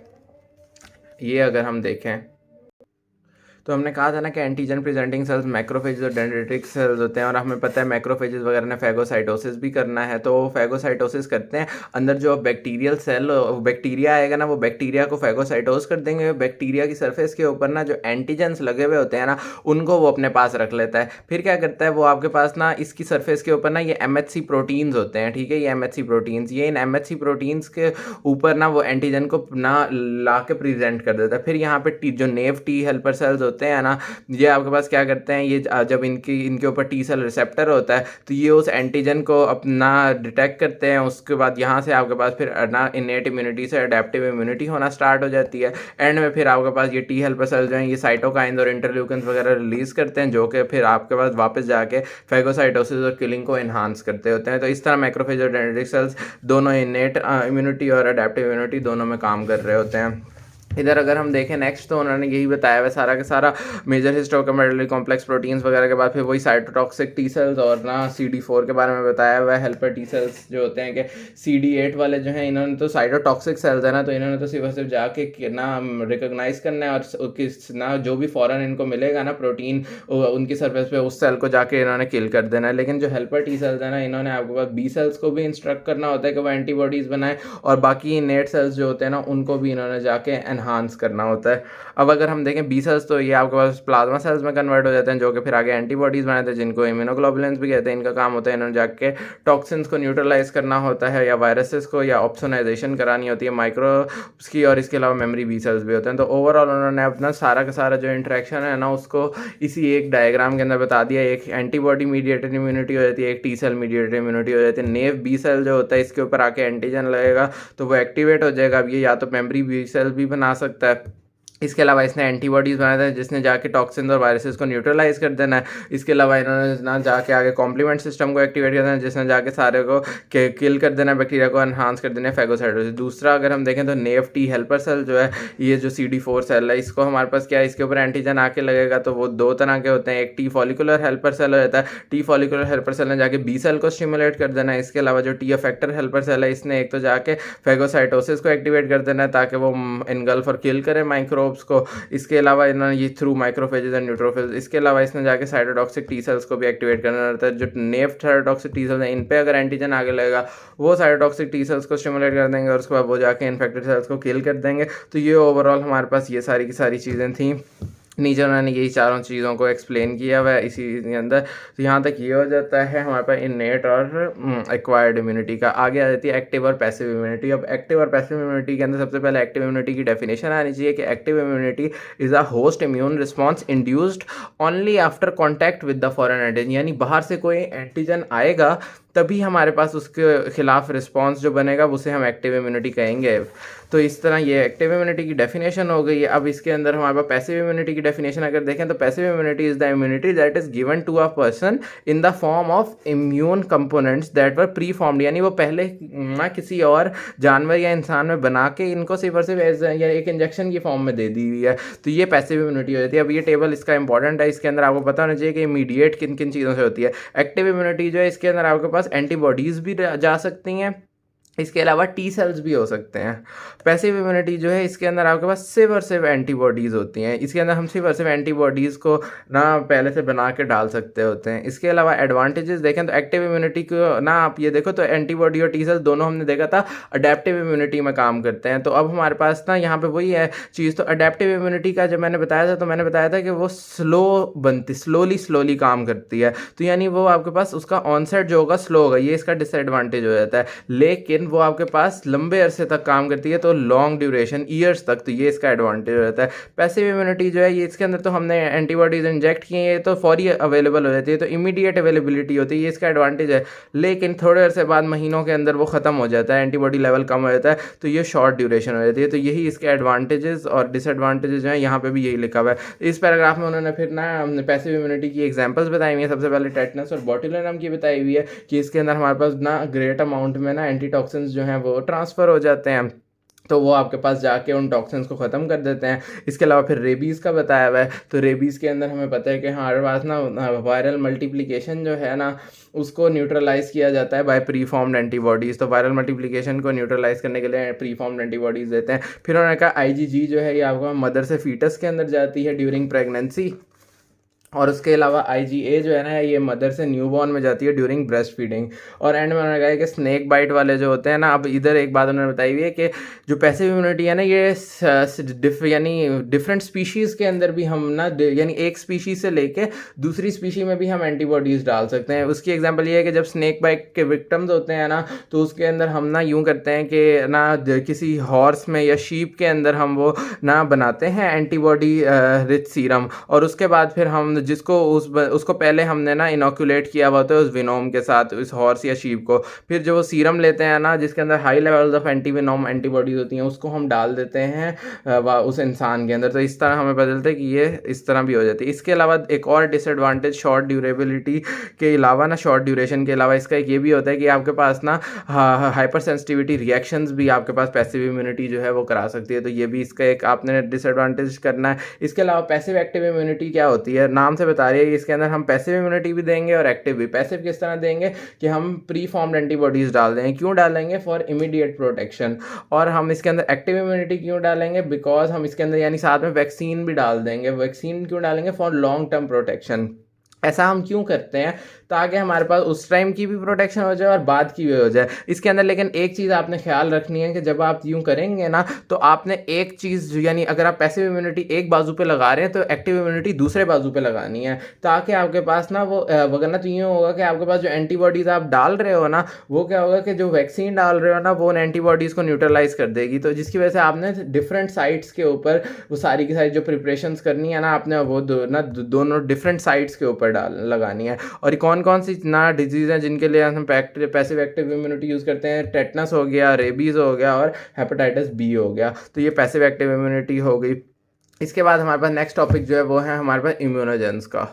ये अगर हम देखें तो हमने कहा था ना कि एंटीजन प्रेजेंटिंग सेल्स मैक्रोफेजेस और डेंड्रिटिक सेल्स होते हैं, और हमें पता है मैक्रोफेजेस वगैरह ने फैगोसाइटोसिस भी करना है, तो वो फैगोसाइटोसिस करते हैं। अंदर जो बैक्टीरियल सेल बैक्टीरिया आएगा ना, वो बैक्टीरिया को फैगोसाइटोस कर देंगे। बैक्टीरिया की सरफेस के ऊपर ना जो एंटीजेंस लगे हुए होते हैं ना, उनको वो अपने पास रख लेता है। फिर क्या करता है वो आपके पास ना इसकी सरफेस के ऊपर ना ये MHC प्रोटीन्स होते हैं, ठीक है, ये MHC प्रोटीन्स, ये इन MHC प्रोटीन्स के ऊपर ना वो एंटीजन को ना ला के प्रेजेंट कर देता है। फिर यहाँ पे जो नेव टी हेल्पर सेल्स होते होते हैं ना, ये आपके पास क्या करते हैं, ये जब इनके ऊपर टी सेल रिसेप्टर होता है तो ये उस एंटीजन को अपना डिटेक्ट करते हैं। उसके बाद यहाँ से आपके पास फिर ना इनेट इम्यूनिटी से अडेप्टिव इम्यूनिटी होना स्टार्ट हो जाती है। एंड में फिर आपके पास ये टी हेल्पर सेल जो है ये साइटोकाइंस और इंटरल्यूकिन्स वगैरह रिलीज करते हैं, जो कि फिर आपके पास वापस जाके फेगोसाइटोसिस और किलिंग को एनहांस करते होते हैं। तो इस तरह मैक्रोफेज और डेंड्रिटिक सेल्स दोनों इनेट इम्यूनिटी और अडेप्टिव इम्यूनिटी दोनों में काम कर रहे होते हैं। इधर अगर हम देखें नेक्स्ट, तो उन्होंने यही बताया हुआ सारा का सारा मेजर हिस्टोकेमेटली कॉम्प्लेक्स प्रोटीन्स वगैरह के बाद फिर वही साइटोटॉक्सिक टी सेल्स और ना CD4 के बारे में बताया हुआ है। हेल्पर टी सेल्स जो होते हैं कि CD8 वाले जो हैं, इन्होंने तो साइटोटॉक्सिक सेल्स है ना, तो इन्होंने तो सिर्फ जाके ना रिकोगनाइज करना है और किस ना जो भी फॉरन इनको मिलेगा ना प्रोटीन उनकी सर्फेस पे उस सेल को जाके इन्होंने किल कर देना है। लेकिन जो हेल्पर टी सेल्स है ना, इन्होंने आपके पास बी सेल्स को भी इंस्ट्रक्ट करना होता है कि वो एंटीबॉडीज़ बनाए, और बाकी नेट सेल्स जो होते हैं ना उनको भी इन्होंने जाके एनहांस करना होता है। अब अगर हम देखें बी सेल्स, तो ये आपके पास प्लाज्मा सेल्स में कन्वर्ट हो जाते हैं, जो कि फिर आगे एंटीबॉडीज़ बनाते हैं जिनको इम्यूनोग्लोबुलिन्स भी कहते हैं। इनका काम होता है इन्होंने जाके टॉक्सिन्स को न्यूट्रलाइज करना होता है या वायरसेस को या ऑप्सोनाइजेशन करानी होती है माइक्रोब्स की, और इसके अलावा मेमोरी बी सेल्स भी होते हैं। तो ओवरऑल उन्होंने अपना सारा का सारा जो इंटरेक्शन है ना उसको इसी एक डायग्राम के अंदर बता दिया। एक एंटीबॉडी मीडिएटेड इम्यूनिटी हो जाती है, एक टी सेल मीडिएटेड इम्यूनिटी हो जाती है। नेव बी सेल जो होता है इसके ऊपर आके एंटीजन लगेगा तो वो एक्टिवेट हो जाएगा। अब ये या तो मेमोरी बी सेल भी बना सकता है, इसके अलावा इसने एंटीबॉडीज़ बनाया था जिसने जाके टॉक्सिन और वायरसेस को न्यूट्रलाइज कर देना है। इसके अलावा इन्होंने ना जाके आगे कॉम्प्लीमेंट सिस्टम को एक्टिवेट कर देना है जिसने जाके सारे को किल कर देना है, बैक्टीरिया को एनहांस कर देना है, फेगोसाइटोसिस। दूसरा अगर हम देखें तो नेव टी हेल्पर सेल जो है, ये जो CD4 सेल है, इसको हमारे पास क्या है, इसके ऊपर एंटीजन आके लगेगा तो वो दो तरह के होते हैं। एक टी फॉलिकुलर हेल्पर सेल हो जाता है, टी फॉलिकुलर हेल्पर सेल ने जाके बी सेल को स्टिमुलेट कर देना है। इसके अलावा जो टी अफेक्टर हेल्पर सेल है, इसने एक तो जाके फेगोसाइटोसिस को एक्टिवेट कर देना है ताकि वो इनगल्फ और किल करे माइक्रोब्स को। इसके अलावा इन्होंने ये थ्रू माइक्रोफेजेस एंड न्यूट्रोफिल्स, इसके अलावा इसने जाके साइटोटॉक्सिक टी सेल्स को भी एक्टिवेट करना रहता है। जो नेव साइटोटॉक्सिक टी सेल्स हैं इन पे अगर एंटीजन आगे लगेगा वो साइटोटॉक्सिक टी सेल्स को स्टिमुलेट कर देंगे और उसके बाद वो जाके इन्फेक्टेड सेल्स को किल कर देंगे। तो ये ओवरऑल हमारे पास ये सारी की सारी चीज़ें थी। नीचे उन्होंने यही चारों चीज़ों को एक्सप्लेन किया हुआ है इसी के अंदर। तो यहाँ तक ये हो जाता है हमारे पास इननेट और एक्वायर्ड इम्यूनिटी का। आगे आ जाती है एक्टिव और पैसिव इम्यूनिटी। अब एक्टिव और पैसिव इम्यूनिटी के अंदर सबसे पहले एक्टिव इम्यूनिटी की डेफिनेशन आनी चाहिए कि active immunity is a host immune response induced only after contact with the foreign antigen, यानी बाहर से कोई एंटीजन आएगा तभी हमारे पास उसके खिलाफ रिस्पॉन्स जो बनेगा उसे हम एक्टिव इम्यूनिटी कहेंगे। तो इस तरह ये एक्टिव इम्यूनिटी की डेफिनेशन हो गई है। अब इसके अंदर हमारे पास पैसिव इम्यूनिटी की डेफिनेशन अगर देखें तो passive immunity is the immunity that is given to a person in the form of immune components that were preformed, यानी वो पहले ना किसी और जानवर या इंसान में बना के इनको सिर्फ और सिर्फ या एक इंजेक्शन की फॉर्म में दे दी हुई है। तो ये पैसिव इम्यूनिटी हो जाती है। अब ये टेबल इसका इंपॉर्टेंट है, इसके अंदर आपको पता होना चाहिए कि इमीडिएट किन किन चीज़ों से होती है। एक्टिव इम्यूनिटी जो है इसके अंदर आपके पास एंटीबॉडीज़ भी जा सकती हैं, इसके अलावा टी सेल्स भी हो सकते हैं। पैसिव इम्यूनिटी जो है इसके अंदर आपके पास सिर्फ और सिर्फ एंटीबॉडीज़ होती हैं। इसके अंदर हम सिर्फ और सिर्फ एंटीबॉडीज़ को ना पहले से बना के डाल सकते होते हैं। इसके अलावा एडवांटेजेस देखें तो एक्टिव इम्यूनिटी को ना आप ये देखो तो एंटीबॉडी और टी सेल्स दोनों हमने देखा था अडेप्टिव इम्यूनिटी में काम करते हैं। तो अब हमारे पास ना यहाँ पर वही है चीज़। तो अडेप्टिव इम्यूनिटी का जब मैंने बताया था तो मैंने बताया था कि वो स्लोली काम करती है। तो यानी वो आपके पास उसका ऑनसेट जो होगा स्लो होगा, ये इसका डिसएडवांटेज हो जाता है। लेकिन वो आपके पास लंबे अरसे तक काम करती है, तो लॉन्ग ड्यूरेशन ईयर्स तक, तो ये इसका एडवांटेज रहता है। पैसिव इम्यूनिटी जो है ये इसके अंदर तो हमने एंटीबॉडीज इंजेक्ट किए हैं तो फौरी अवेलेबल हो जाती है, तो इमीडिएट अवेलेबिलिटी होती है, ये इसका एडवांटेज है। लेकिन थोड़े अरसे बाद महीनों के अंदर वो ख़त्म हो जाता है, एंटीबॉडी लेवल कम हो जाता है, तो ये शॉर्ट ड्यूरेशन हो जाती है। तो यही इसके एडवांटेजेस और डिसएडवांटेजेस जो है यहाँ पे भी यही लिखा हुआ है। इस पैराग्राफ में उन्होंने फिर ना पैसिव इम्यूनिटी की एग्जांपल्स बताई हुई है। सबसे पहले टेटनस और बोटुलिनम की बताई हुई है कि इसके अंदर हमारे पास ना ग्रेट अमाउंट में ना एंटीटॉक्सिन्स जो हैं वो ट्रांसफ़र हो जाते हैं, तो वो आपके पास जाके उन टॉक्सिन्स को ख़त्म कर देते हैं। इसके अलावा फिर रेबीज़ का बताया हुआ है। तो रेबीज़ के अंदर हमें पता है कि हमारे पास ना वायरल मल्टीप्लिकेशन जो है ना उसको न्यूट्रलाइज़ किया जाता है बाय प्री फॉर्म्ड एंटीबॉडीज़। तो वायरल मल्टीप्लिकेशन को न्यूट्रलाइज़ करने के लिए प्री फॉर्म्ड एंटीबॉडीज़ देते हैं। फिर उन्होंने कहा IgG जो है ये आपको मदर से फीटस के अंदर जाती है ड्यूरिंग प्रेगनेंसी, और उसके अलावा IgA जो है ना, ये मदर से न्यूबॉर्न में जाती है ड्यूरिंग ब्रेस्ट फीडिंग। और एंड में उन्होंने कहा है कि स्नेक बाइट वाले जो होते हैं ना, अब इधर एक बात उन्होंने बताई हुई है कि जो पैसिव इम्यूनिटी है ना, ये यानी डिफरेंट स्पीशीज़ के अंदर भी हम ना यानी एक स्पीशीज़ से लेके दूसरी स्पीशी में भी हम एंटीबॉडीज़ डाल सकते हैं। उसकी एग्जांपल ये है कि जब स्नेक बाइट के विक्टिम्स होते हैं ना, तो उसके अंदर हम ना यूँ करते हैं कि ना किसी हॉर्स में या शीप के अंदर हम वो ना बनाते हैं एंटीबॉडी रिच सीरम, और उसके बाद फिर हम जिसको उसको पहले हमने ना इनोकुलेट किया हुआ होता है उस विनोम के साथ, उस हॉर्स या शीप को। फिर जो वो सीरम लेते हैं ना, जिसके अंदर हाई लेवल्स ऑफ एंटीविनोम एंटीबॉडीज होती हैं, उसको हम डाल देते हैं उस इंसान के अंदर। तो इस तरह हमें पता चलता है कि ये इस तरह भी हो जाती है। इसके अलावा एक और डिसएडवांटेज शॉर्ट ड्यूरेबिलिटी के अलावा ना, शॉर्ट ड्यूरेशन के अलावा इसका एक ये भी होता है कि आपके पास ना हाइपर सेंसिटिविटी रिएक्शंस भी आपके पास पैसिव इम्यूनिटी जो है वो करा सकती है। तो ये भी इसका एक आपने डिसएडवांटेज करना है। इसके अलावा पैसिव एक्टिव इम्यूनिटी क्या होती है, नाम से बता रही है कि इसके अंदर हम पैसिव इम्यूनिटी भी देंगे और एक्टिव भी। पैसिव किस तरह देंगे कि हम प्री फॉर्म्ड एंटीबॉडीज डाल देंगे, क्यों डालेंगे, फॉर इमीडिएट प्रोटेक्शन। और हम इसके अंदर एक्टिव इम्यूनिटी क्यों डालेंगे, बिकॉज हम इसके अंदर यानी साथ में वैक्सीन भी डाल देंगे। वैक्सीन क्यों डालेंगे, फॉर लॉन्ग टर्म प्रोटेक्शन। ऐसा हम क्यों करते हैं, ताकि हमारे पास उस टाइम की भी प्रोटेक्शन हो जाए और बाद की भी हो जाए। इसके अंदर लेकिन एक चीज़ आपने ख्याल रखनी है कि जब आप यूँ करेंगे ना, तो आपने एक चीज़ यानी अगर आप पैसिव इम्यूनिटी एक बाजू पे लगा रहे हैं तो एक्टिव इम्यूनिटी दूसरे बाजू पे लगानी है, ताकि आपके पास ना वो वगरना तो यूँ होगा कि आपके पास जो एंटीबॉडीज़ आप डाल रहे हो ना, वो क्या होगा कि जो वैक्सीन डाल रहे हो ना, वो उन एंटीबॉडीज़ को न्यूट्रलाइज कर देगी। तो जिसकी वजह से आपने डिफरेंट साइट्स के ऊपर वो सारी की सारी जो प्रिपरेशंस करनी है ना, आपने वो दोनों डिफरेंट साइट्स के ऊपर लगानी है। और ये कौन कौन सी ना डिजीज़ हैं जिनके लिए हम पैसिव एक्टिव इम्यूनिटी यूज़ करते हैं, टेटनस हो गया, रेबीज़ हो गया और हेपेटाइटिस बी हो गया। तो ये पैसिव एक्टिव इम्यूनिटी हो गई। इसके बाद हमारे पास नेक्स्ट टॉपिक जो है वो है हमारे पास इम्यूनोजेंस का।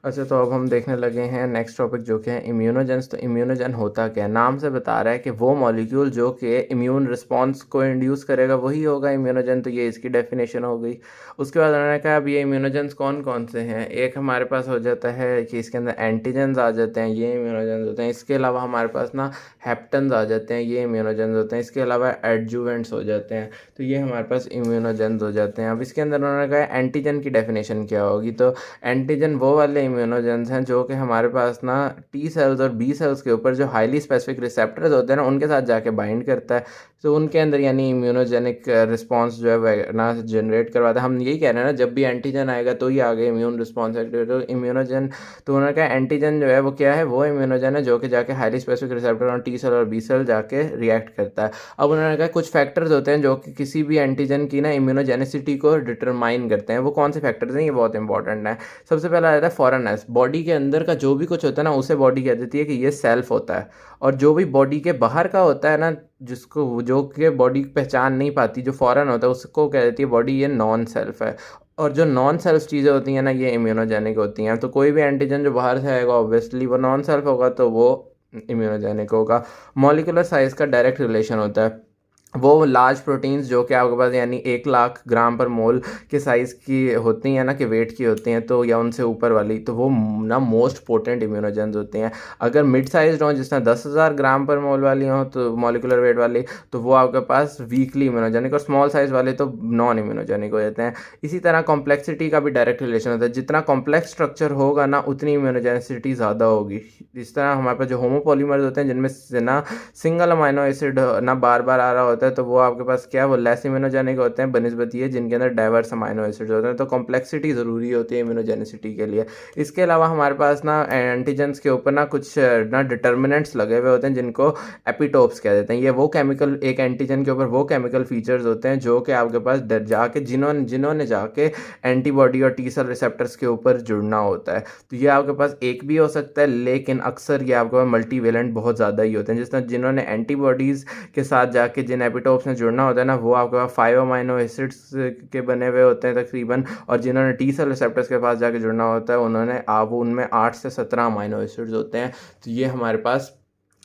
अच्छा, तो अब हम देखने लगे हैं नेक्स्ट टॉपिक जो कि है इम्यूनोजेंस। तो इम्यूनोजन होता क्या है, नाम से बता रहा है कि वो मॉलिक्यूल जो कि इम्यून रिस्पॉन्स को इंड्यूस करेगा वही होगा इम्यूनोजन। तो ये इसकी डेफिनेशन हो गई। उसके बाद उन्होंने कहा अब ये इम्यूनोजेंस कौन कौन से हैं। एक हमारे पास हो जाता है कि इसके अंदर एंटीजेंस आ जाते हैं, ये इम्यूनोजेंस होते हैं। इसके अलावा हमारे पास ना हेप्टन्स आ जाते हैं, ये इम्यूनोजेंस होते हैं। इसके अलावा एडजुवेंट्स हो जाते हैं, तो ये हमारे पास इम्यूनोजेंस हो जाते हैं। अब इसके अंदर उन्होंने कहा एंटीजन की डेफिनेशन क्या होगी। तो एंटीजन वो वाले इम्यूनोजेंस हैं जो कि हमारे पास ना टी सेल्स और बी सेल्स के ऊपर जो हाईली स्पेसिफिक रिसेप्टर्स होते हैं ना, उनके साथ जाके बाइंड करता है। तो उनके अंदर यानी इम्यूनोजेनिक रिस्पांस जो है वह ना जनरेट करवाता है। हम यही कह रहे हैं ना, जब भी एंटीजन आएगा तो ही आगे इम्यून रिस्पॉन्स एक्टिवेट। तो इम्यूनोजन, तो उन्होंने कहा एंटीजन जो है वो क्या है, वो इम्यूनोजन है जो कि जाके हाईली स्पेसिफिक रिसेप्टर और टी सेल और बी सेल जाके रिएक्ट करता है। अब उन्होंने कहा कुछ फैक्टर्स होते हैं जो कि किसी भी एंटीजन की ना इम्यूनोजेनिसिटी को डिटरमाइन करते हैं। वो कौन से फैक्टर्स हैं, ये बहुत इंपॉर्टेंट है। सबसे पहला आता है फॉरेननेस। बॉडी के अंदर का जो भी कुछ होता है ना, उसे बॉडी कह देती है कि ये सेल्फ होता है। और जो भी बॉडी के बाहर का होता है ना, जिसको जो कि बॉडी पहचान नहीं पाती, जो फॉरेन होता है, उसको कह देती है बॉडी ये नॉन सेल्फ है। और जो नॉन सेल्फ चीज़ें होती हैं ना, ये इम्यूनोजेनिक होती हैं। तो कोई भी एंटीजन जो बाहर से आएगा ऑब्वियसली वो नॉन सेल्फ होगा, तो वो इम्यूनोजेनिक होगा। मॉलिकुलर साइज का डायरेक्ट रिलेशन होता है। वो लार्ज प्रोटीन्स जो कि आपके पास यानी 1,00,000 ग्राम पर मोल के साइज़ की होती हैं ना, कि वेट की होती हैं, तो या उनसे ऊपर वाली, तो वो ना मोस्ट पोटेंट इम्यूनोजेंस होती हैं। अगर मिड साइज हो, जिसमें 10,000 ग्राम पर मोल वाली हो, तो मॉलिकुलर वेट वाली, तो वो आपके पास वीकली इम्यूनोजेनिक, और स्मॉल साइज वाले तो नॉन इम्यूनोजेनिक हो जाते हैं। इसी तरह कॉम्प्लेक्सिटी का भी डायरेक्ट रिलेशन होता है। जितना कॉम्प्लेक्स स्ट्रक्चर होगा ना, उतनी इम्यूनोजेनिसिटी ज़्यादा होगी। इस तरह हमारे पास जो होमोपॉलीमर्स होते हैं, जिनमें से ना सिंगल अमाइनो एसिड ना बार बार आ रहा होता है, तो वो आपके पास क्या है, वो लेस इम्यूनोजेनिक होते हैं बनिस्बत ये जिनके अंदर डाइवर्स अमाइनो एसिड्स होते हैं। तो कॉम्प्लेक्सिटी ज़रूरी होती है इम्यूनोजेनिसिटी के लिए। इसके अलावा हमारे पास ना एंटीजेंस के ऊपर ना कुछ ना डिटर्मिनेंट्स लगे हुए होते हैं, जिनको एपिटोप्स कह देते हैं। ये वो केमिकल, एक एंटीजन के ऊपर वो केमिकल फीचर्स होते हैं जो कि आपके पास जाके जिन्होंने जाके एंटीबॉडी और टी सेल रिसेप्टर्स के ऊपर जुड़ना होता है। तो ये आपके पास एक भी हो सकता है, लेकिन अक्सर ये आपके पास मल्टीवेलेंट बहुत ज़्यादा ही होते हैं। जिस तरह जिन्होंने एंटीबॉडीज़ के साथ जाके जिन एपिटोप्स में जुड़ना होता है ना, वो आपके पास 5 अमाइनो एसिड्स के बने हुए होते हैं तकरीबन। और जिन्होंने टी सेल रिसेप्टर्स के पास जाके जुड़ना होता है, उन्होंने वो उनमें 8 से 17 अमाइनो एसिड्स होते हैं। तो ये हमारे पास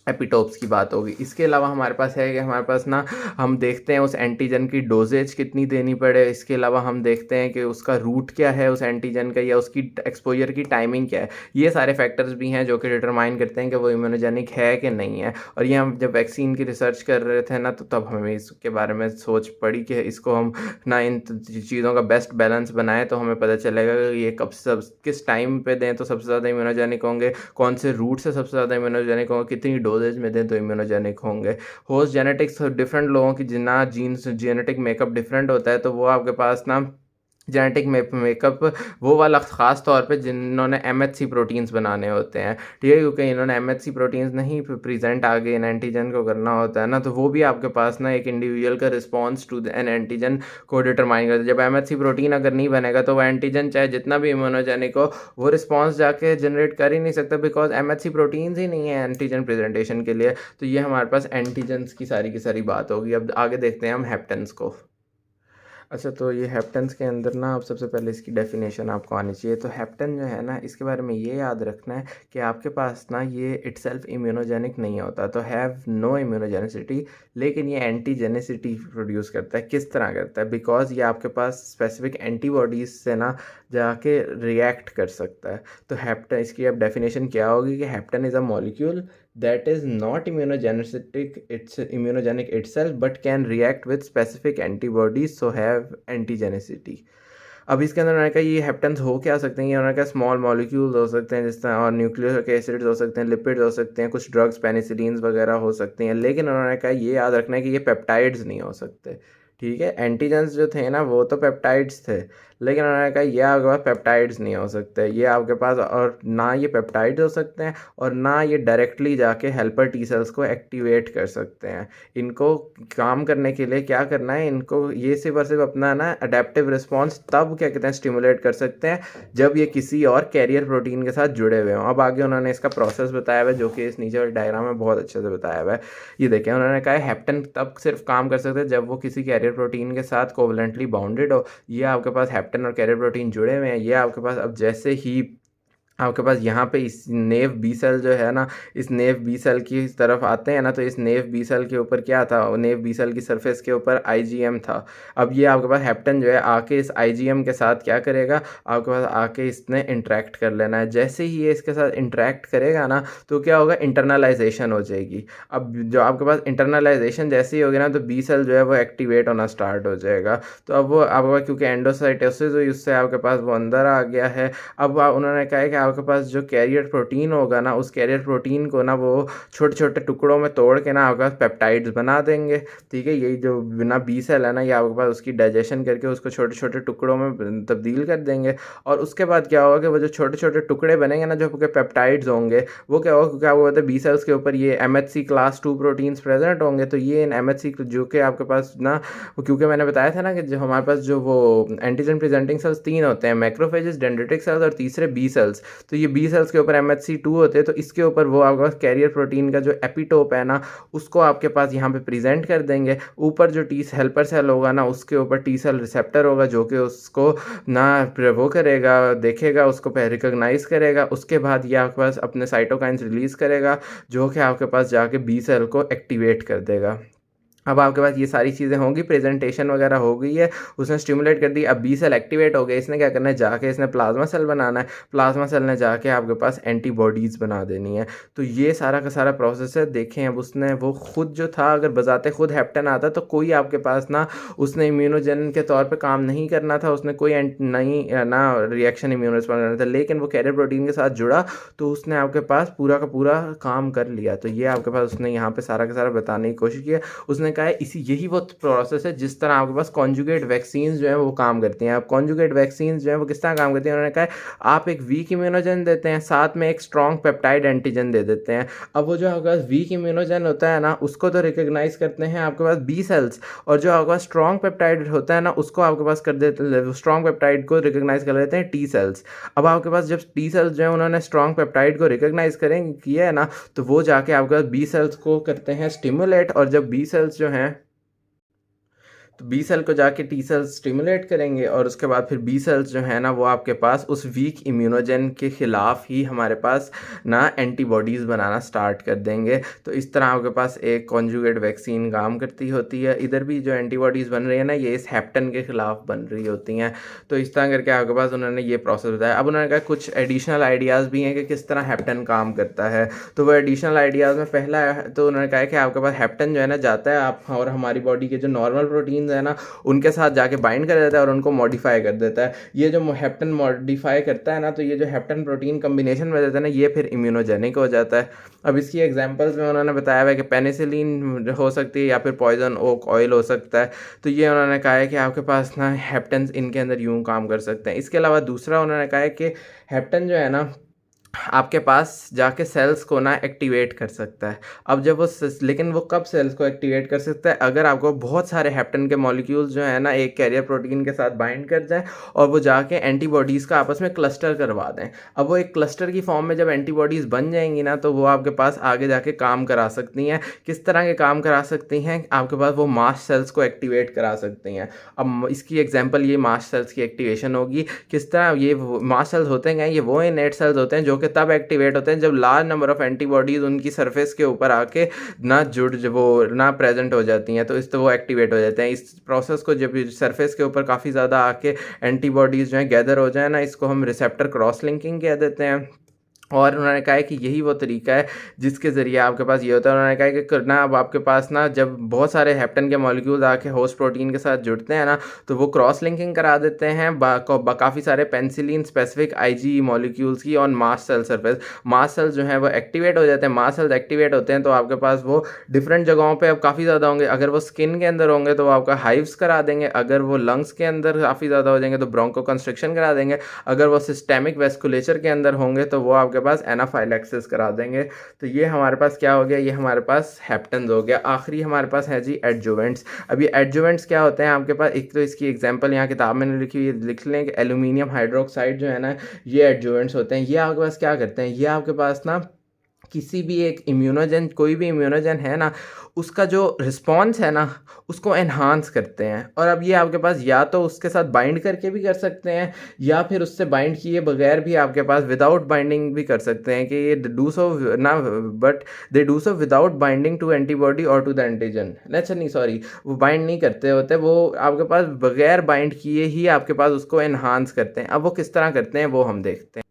एपिटोप्स की बात होगी। इसके अलावा हमारे पास है कि हमारे पास ना हम देखते हैं उस एंटीजन की डोजेज कितनी देनी पड़े। इसके अलावा हम देखते हैं कि उसका रूट क्या है उस एंटीजन का, या उसकी एक्सपोजर की टाइमिंग क्या है। ये सारे फैक्टर्स भी हैं जो कि डिटरमाइन करते हैं कि वो इम्यूनोजेनिक है कि नहीं है। और ये हम जब वैक्सीन की रिसर्च कर रहे थे ना, तो तब हमें इसके बारे में सोच पड़ी कि इसको हम ना इन चीज़ों का बेस्ट बैलेंस बनाएं, तो हमें पता चलेगा कि ये कब सब किस टाइम पे दें तो सबसे ज़्यादा इम्यूनोजेनिक होंगे, कौन से रूट से सबसे ज़्यादा इम्यूनोजेनिक होंगे, कितनी डोजेज में दें तो इम्यूनोजेनिक होंगे। होस्ट जेनेटिक्स डिफरेंट लोगों की जिना जीन्स जेनेटिक मेकअप डिफरेंट होता है, तो वो आपके पास ना जेनेटिक मेकअप वो वाला ख़ास तौर पे जिन्होंने एमएचसी प्रोटीन्स बनाने होते हैं, ठीक है, क्योंकि इन्होंने एमएचसी प्रोटीन्स नहीं प्रेजेंट आगे इन एंटीजन को करना होता है ना, तो वो भी आपके पास ना एक इंडिविजुअल का रिस्पॉन्स टू एन एंटीजन को डिटरमाइन करता है। जब एमएचसी प्रोटीन अगर नहीं बनेगा तो वो एंटीजन चाहे जितना भी इम्यूनोजेनिक हो, वो रिस्पॉन्स जाके जनरेट कर ही नहीं सकता, बिकॉज एमएचसी प्रोटीन्स ही नहीं है एंटीजन प्रेजेंटेशन के लिए। तो ये हमारे पास एंटीजन्स की सारी बात होगी। अब आगे देखते हैं हम हेप्टेंस को। अच्छा, तो ये हेप्टेन्स के अंदर ना आप सबसे पहले इसकी डेफिनेशन आपको आनी चाहिए। तो हेप्टेन जो है ना, इसके बारे में ये याद रखना है कि आपके पास ना ये इटसेल्फ इम्यूनोजेनिक नहीं होता, तो हैव नो इम्यूनोजेनिसिटी, लेकिन ये एंटीजेनिसिटी प्रोड्यूस करता है। किस तरह करता है? बिकॉज ये आपके पास स्पेसिफिक एंटीबॉडीज़ से ना जाके रिएक्ट कर सकता है। तो हेप्टेन, इसकी अब डेफिनेशन क्या होगी कि heptane is a molecule that is not immunogenic itself but can react with specific antibodies, so have antigenicity। अब इसके अंदर उन्होंने कहा ये हेप्टेंस हो क्या सकते हैं, ये उन्होंने कहा स्मॉल मॉलिक्यूल्स हो सकते हैं जिस तरह, और न्यूक्लिक एसिड्स हो सकते हैं, लिपिड्स हो सकते हैं, कुछ ड्रग्स पेनिसिलिन्स वगैरह हो सकते हैं, लेकिन उन्होंने कहा ये याद रखना है कि ये पेप्टाइड्स नहीं हो सकते। ठीक है, एंटीजेंस जो थे ना वो तो पेप्टाइड्स थे, लेकिन उन्होंने कहा ये आपके पास पेप्टाइड्स नहीं हो सकते, ये आपके पास, और ना ये पेप्टाइड्स हो सकते हैं और ना ये डायरेक्टली जाके हेल्पर टी सेल्स को एक्टिवेट कर सकते हैं। इनको काम करने के लिए क्या करना है, इनको ये सिर्फ और सिर्फ अपना ना अडेप्टिव रिस्पॉन्स तब क्या कहते हैं स्टिमुलेट कर सकते हैं जब ये किसी और कैरियर प्रोटीन के साथ जुड़े हुए हों। अब आगे उन्होंने इसका प्रोसेस बताया हुआ है जो कि इस नीचे वाले डायग्राम में बहुत अच्छे से बताया हुआ है। ये देखें, उन्होंने कहा है हेप्टेन तब सिर्फ काम कर सकते हैं जब वो किसी कैरियर प्रोटीन के साथ कोवलेंटली बाउंडेड हो। ये आपके पास हेप्टेन और कैरियर प्रोटीन जुड़े हुए हैं। ये आपके पास अब जैसे ही आपके पास यहाँ पे इस नेव बी सेल जो है ना, इस नेव बी सेल की तरफ आते हैं ना, तो इस नेव बी सेल के ऊपर क्या था, नेव बी सेल की सरफेस के ऊपर आईजीएम था। अब ये आपके पास हेप्टेन जो है आके इस आईजीएम के साथ क्या करेगा, आपके पास आके इसने इंटरेक्ट कर लेना है। जैसे ही ये इसके साथ इंटरेक्ट करेगा ना, तो क्या होगा, इंटरनलाइजेशन हो जाएगी। अब जो आपके पास इंटरनलाइजेशन जैसे ही होगी ना, तो बी सेल जो है वो एक्टिवेट होना स्टार्ट हो जाएगा। तो अब वो आपके पास क्योंकि एंडोसाइटोसिस हुई, उससे आपके पास वो अंदर आ गया है। अब उन्होंने कहा है कि आपके पास जो कैरियर प्रोटीन होगा ना, उस कैरियर प्रोटीन को ना वो छोटे छोटे टुकड़ों में तोड़ के ना आपके पास पेप्टाइड्स बना देंगे। ठीक है, यही जो बिना बी सेल है ना, ये आपके पास उसकी डाइजेशन करके उसको छोटे छोटे टुकड़ों में तब्दील कर देंगे। और उसके बाद क्या होगा कि वो जो छोटे छोटे टुकड़े बनेंगे ना, जो आपके पेप्टाइड्स होंगे, वो क्या होगा, क्योंकि आपको पता है बी सेल्स के ऊपर ये MHC क्लास 2 प्रोटीन्स प्रेजेंट होंगे। तो ये इन MHC जो कि आपके पास ना, क्योंकि मैंने बताया था ना कि जो हमारे पास जो वो एंटीजन प्रेजेंटिंग सेल्स 3 होते हैं, मैक्रोफेजेस, डेंड्रिटिक सेल्स और तीसरे बी सेल्स। तो ये बी सेल्स के ऊपर MHC2 होते हैं, तो इसके ऊपर वो आपके पास कैरियर प्रोटीन का जो एपिटोप है ना, उसको आपके पास यहाँ पे प्रेजेंट कर देंगे। ऊपर जो टी हेल्पर सेल होगा ना, उसके ऊपर टी सेल रिसेप्टर होगा जो कि उसको ना वो करेगा, देखेगा, उसको रिकॉग्नाइज करेगा। उसके बाद ये आपके पास अपने साइटोकाइंस रिलीज करेगा जो कि आपके पास जाके बी सेल को एक्टिवेट कर देगा। अब आपके पास ये सारी चीज़ें होंगी, प्रेजेंटेशन वगैरह हो गई है, उसने स्टिमुलेट कर दी। अब बी सेल एक्टिवेट हो गया, इसने क्या करना है, जाके इसने प्लाज्मा सेल बनाना है, प्लाज्मा सेल ने जाके आपके पास एंटीबॉडीज़ बना देनी है। तो ये सारा का सारा प्रोसेस है। देखें, अब उसने वो खुद जो था, अगर बजाते खुद हेप्टेन आता तो कोई आपके पास ना, उसने इम्यूनोजन के तौर पर काम नहीं करना था, उसने कोई नई ना रिएक्शन इम्यून रिस्पॉन्स करना था, लेकिन वो कैरियर प्रोटीन के साथ जुड़ा तो उसने आपके पास पूरा का पूरा काम कर लिया। तो ये आपके पास उसने यहाँ पे सारा का सारा बताने की कोशिश की है। उसने कहा है इसी यही वो प्रोसेस है जिस तरह आपके पास कॉन्जुगेट वैक्सीन्स जो है वो काम करती हैं। अब कॉन्जुगेट वैक्सीन्स जो है वो किस तरह काम करती हैं, उन्होंने कहा है आप एक वीक इम्यूनोजन देते हैं, साथ में एक स्ट्रॉन्ग पेप्टाइड एंटीजन दे देते हैं। अब वो जो आपके पास वीक इम्यूनोजन होता है ना, उसको तो रिकॉग्नाइज करते हैं आपके पास बी सेल्स, और जो आपके पास स्ट्रॉन्ग पेप्टाइड होता है ना, उसको आपके पास कर देते हैं, स्ट्रॉन्ग पेप्टाइड को रिकॉग्नाइज कर लेते हैं टी सेल्स। अब आपके पास जब टी सेल्स जो है उन्होंने स्ट्रॉन्ग पेप्टाइड को रिकॉग्नाइज करें किया है ना, तो वो जाके आपके पास बी सेल्स को करते हैं स्टिमुलेट, और जब बी सेल्स जो हैं तो बी सेल को जाके टी सेल्स स्टिमुलेट करेंगे और उसके बाद फिर बी सेल्स जो है ना वो आपके पास उस वीक इम्यूनोजन के ख़िलाफ़ ही हमारे पास ना एंटीबॉडीज़ बनाना स्टार्ट कर देंगे। तो इस तरह आपके पास एक कॉन्जुगेट वैक्सीन काम करती होती है। इधर भी जो एंटीबॉडीज़ बन रही है ना ये इस हेप्टन के ख़िलाफ़ बन रही होती हैं। तो इस तरह करके आपके पास उन्होंने ये प्रोसेस बताया। अब उन्होंने कहा कुछ एडिशनल आइडियाज़ भी हैं कि किस तरह हेप्टन काम करता है। तो वो एडिशनल आइडियाज़ में पहला है, तो उन्होंने कहा कि आपके पास हेप्टन जो है ना जाता है आप और हमारी बॉडी के जो नॉर्मल प्रोटीन्स है ना उनके साथ जाके बाइंड कर देता है और उनको मॉडिफाई कर देता है। ये जो हेप्टन मॉडिफाई करता है ना, तो ये जो हेप्टन प्रोटीन कम्बिनेशन में देता है ना ये फिर इम्यूनोजेनिक हो जाता है। अब इसकी एग्जांपल्स में उन्होंने बताया हुआ है कि पेनिसिलिन हो सकती है या फिर पॉइजन ओक ऑयल हो सकता है। तो ये उन्होंने कहा है कि आपके पास ना हेप्टन्स इनके अंदर यूँ काम कर सकते हैं। इसके अलावा दूसरा उन्होंने कहा है कि हेप्टन जो है ना आपके पास जाके सेल्स को ना एक्टिवेट कर सकता है। अब जब वो लेकिन वो कब सेल्स को एक्टिवेट कर सकता है, अगर आपको बहुत सारे हेप्टन के मॉलिक्यूल्स जो है ना एक कैरियर प्रोटीन के साथ बाइंड कर जाए और वो जाके एंटीबॉडीज़ का आपस में क्लस्टर करवा दें। अब वो एक क्लस्टर की फॉर्म में जब एंटीबॉडीज़ बन जाएंगी ना तो वो आपके पास आगे जाके काम करा सकती हैं। किस तरह के काम करा सकती हैं, आपके पास वो मास्ट सेल्स को एक्टिवेट करा सकती हैं। अब इसकी एग्जाम्पल ये मास्ट सेल्स की एक्टिवेशन होगी। किस तरह ये मास्ट सेल्स होते हैं, ये वो इनेट सेल्स होते हैं जो कि तब एक्टिवेट होते हैं जब लार्ज नंबर ऑफ एंटीबॉडीज़ उनकी सरफेस के ऊपर आके ना जुड़ वो ना प्रेजेंट हो जाती हैं, तो इस तो वो एक्टिवेट हो जाते हैं। इस प्रोसेस को जब सरफेस के ऊपर काफ़ी ज़्यादा आके एंटीबॉडीज़ जो हैं गैदर हो जाए ना, इसको हम रिसेप्टर क्रॉस लिंकिंग कह देते हैं। और उन्होंने कहा है कि यही वो तरीका है जिसके ज़रिए आपके पास ये होता है। उन्होंने कहा है कि करना अब आपके पास ना जब बहुत सारे हेप्टन के मॉलिक्यूल्स आके होस्ट प्रोटीन के साथ जुड़ते हैं ना तो वो क्रॉस लिंकिंग करा देते हैं काफ़ी सारे पेनिसिलिन स्पेसिफिक आईजी मॉलिक्यूल्स की on mast cell surface. Mast cells जो हैं वो एक्टिवेट हो जाते हैं। मास्ट सेल्स एक्टिवेट होते हैं तो आपके पास वो डिफरेंट जगहों पर अब काफ़ी ज़्यादा होंगे। अगर वो स्किन के अंदर होंगे तो वो आपका हाइव्स करा देंगे। अगर वो लंग्स के अंदर काफ़ी ज़्यादा हो जाएंगे तो ब्रोंको कंस्ट्रिक्शन करा देंगे। अगर वो सिस्टेमिक वेस्कुलेचर के अंदर होंगे तो वो आपके पास एनाफाइलैक्सिस करा देंगे। तो ये हमारे पास क्या हो गया, ये हमारे पास हेप्टन्स हो गया। आखिरी हमारे पास है जी एडजुवेंट्स। अब ये एडजुवेंट्स क्या होते हैं आपके पास, एक तो इसकी एग्जांपल यहाँ किताब में लिखी हुई लिख लें कि एल्यूमिनियम हाइड्रोक्साइड जो है ना ये एडजुवेंट्स होते हैं। ये आपके पास क्या करते हैं, ये आपके पास ना किसी भी एक इम्यूनोजन कोई भी इम्यूनोजन है ना उसका जो रिस्पॉन्स है ना उसको एनहांस करते हैं। और अब ये आपके पास या तो उसके साथ बाइंड करके भी कर सकते हैं या फिर उससे बाइंड किए बगैर भी आपके पास विदाउट बाइंडिंग भी कर सकते हैं कि ये डू सो ना, but they do so without binding to antibody और टू द एंटीजन। अच्छा नहीं सॉरी, वो बाइंड नहीं करते होते, वो आपके पास बगैर बाइंड किए ही आपके पास उसको एनहांस करते हैं। अब वो किस तरह करते हैं वो हम देखते हैं।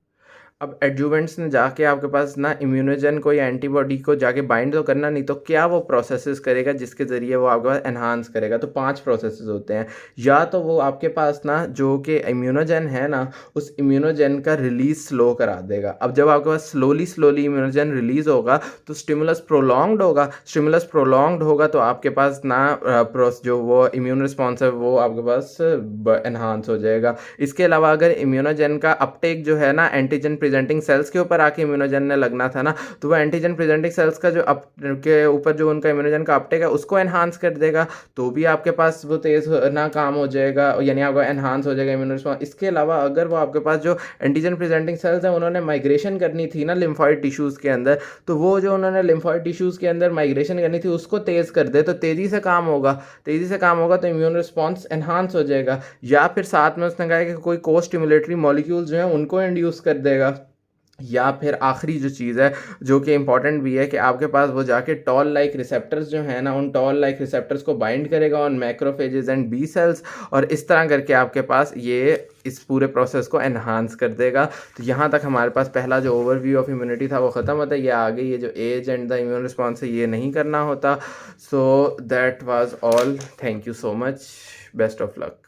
अब एडजुवेंट्स ने जाके आपके पास ना इम्यूनोजन को या एंटीबॉडी को जाके बाइंड तो करना, नहीं तो क्या वो प्रोसेसेस करेगा जिसके ज़रिए वो आपके पास एनहांस करेगा। तो 5 प्रोसेसेस होते हैं। या तो वो आपके पास ना जो कि इम्यूनोजन है ना उस इम्यूनोजन का रिलीज स्लो करा देगा। अब जब आपके पास स्लोली इम्यूनोजन रिलीज होगा तो स्टिमुलस प्रोलॉन्ग्ड होगा। स्टिमुलस प्रोलॉन्ग्ड होगा तो आपके पास ना जो वो इम्यून रिस्पॉन्स है वो आपके पास एनहांस हो जाएगा। इसके अलावा अगर इम्यूनोजन का अपटेक जो है ना एंटीजन प्रेजेंटिंग सेल्स के ऊपर आके इम्यूनोजन ने लगना था ना, तो वो एंटीजन प्रेजेंटिंग सेल्स का जो के ऊपर जो उनका इम्यूनोजन का अपटेक है उसको एनहांस कर देगा। तो भी आपके पास वो तेज़ ना काम हो जाएगा, यानी आपका एनहांस हो जाएगा इम्यून रिस्पॉन्स। इसके अलावा अगर वो आपके पास जो एंटीजन प्रेजेंटिंग सेल्स है उन्होंने माइग्रेशन करनी थी ना लिम्फॉइड टिश्यूज़ के अंदर, तो वो जो उन्होंने लिम्फॉइड टिश्यूज़ के अंदर माइग्रेशन करनी थी उसको तेज़ कर दे तो तेज़ी से काम होगा। तो इम्यून रिस्पॉन्स एनहांस हो जाएगा। या फिर साथ में उसने कहा कि कोई को स्टिमुलेटरी मॉलिक्यूल्स जो हैं उनको इंड्यूस कर देगा। या फिर आखिरी जो चीज़ है जो कि इंपॉर्टेंट भी है कि आपके पास वो जाके टॉल लाइक रिसेप्टर्स जो हैं ना उन टॉल लाइक रिसेप्टर्स को बाइंड करेगा on macrophages and B cells, और इस तरह करके आपके पास ये इस पूरे प्रोसेस को एनहांस कर देगा। तो यहाँ तक हमारे पास पहला जो ओवरव्यू ऑफ इम्यूनिटी था वो ख़त्म होता है। ये आगे ये जो age and the immune response है ये नहीं करना होता। So that was all. Thank you so much. Best of luck.